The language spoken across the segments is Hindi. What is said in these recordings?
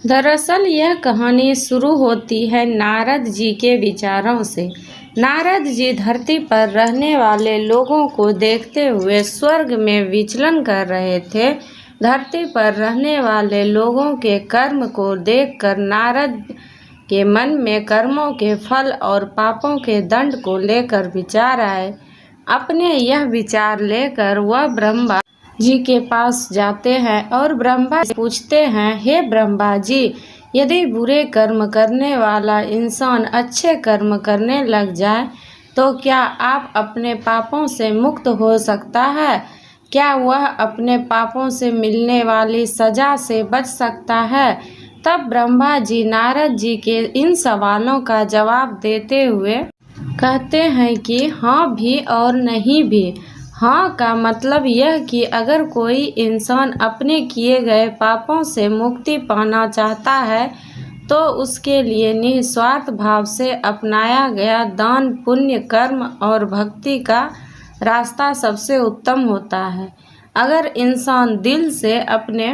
दरअसल यह कहानी शुरू होती है नारद जी के विचारों से। नारद जी धरती पर रहने वाले लोगों को देखते हुए स्वर्ग में विचलन कर रहे थे। धरती पर रहने वाले लोगों के कर्म को देखकर नारद के मन में कर्मों के फल और पापों के दंड को लेकर विचार आए। अपने यह विचार लेकर वह ब्रह्मा जी के पास जाते हैं और ब्रह्मा से पूछते हैं, हे ब्रह्मा जी, यदि बुरे कर्म करने वाला इंसान अच्छे कर्म करने लग जाए तो क्या आप अपने पापों से मुक्त हो सकता है? क्या वह अपने पापों से मिलने वाली सजा से बच सकता है? तब ब्रह्मा जी नारद जी के इन सवालों का जवाब देते हुए कहते हैं कि हाँ भी और नहीं भी। हाँ का मतलब यह कि अगर कोई इंसान अपने किए गए पापों से मुक्ति पाना चाहता है तो उसके लिए निस्वार्थ भाव से अपनाया गया दान, पुण्य, कर्म और भक्ति का रास्ता सबसे उत्तम होता है। अगर इंसान दिल से अपने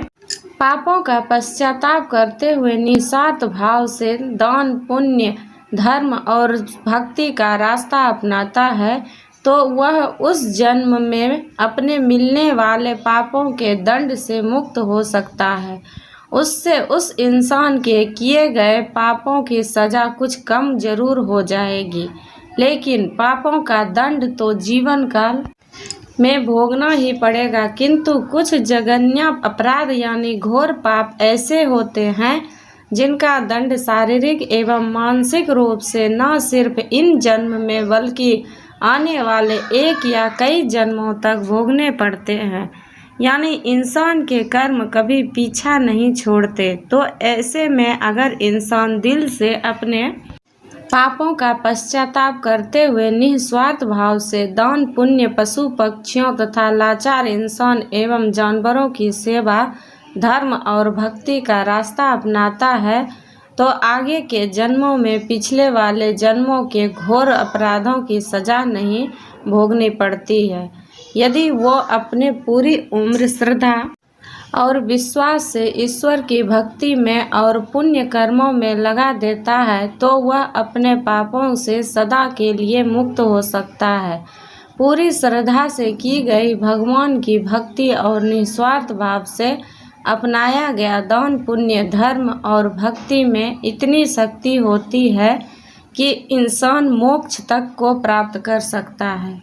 पापों का पश्चाताप करते हुए निस्वार्थ भाव से दान, पुण्य, धर्म और भक्ति का रास्ता अपनाता है तो वह उस जन्म में अपने मिलने वाले पापों के दंड से मुक्त हो सकता है। उससे उस इंसान के किए गए पापों की सज़ा कुछ कम जरूर हो जाएगी, लेकिन पापों का दंड तो जीवन काल में भोगना ही पड़ेगा। किंतु कुछ जघन्य अपराध यानी घोर पाप ऐसे होते हैं जिनका दंड शारीरिक एवं मानसिक रूप से न सिर्फ इन जन्म में बल्कि आने वाले एक या कई जन्मों तक भोगने पड़ते हैं। यानी इंसान के कर्म कभी पीछा नहीं छोड़ते। तो ऐसे में अगर इंसान दिल से अपने पापों का पश्चाताप करते हुए निस्वार्थ भाव से दान, पुण्य, पशु पक्षियों तथा लाचार इंसान एवं जानवरों की सेवा, धर्म और भक्ति का रास्ता अपनाता है तो आगे के जन्मों में पिछले वाले जन्मों के घोर अपराधों की सजा नहीं भोगनी पड़ती है। यदि वो अपने पूरी उम्र श्रद्धा और विश्वास से ईश्वर की भक्ति में और पुण्य कर्मों में लगा देता है तो वह अपने पापों से सदा के लिए मुक्त हो सकता है। पूरी श्रद्धा से की गई भगवान की भक्ति और निस्वार्थ भाव से अपनाया गया दान, पुण्य, धर्म और भक्ति में इतनी शक्ति होती है कि इंसान मोक्ष तक को प्राप्त कर सकता है।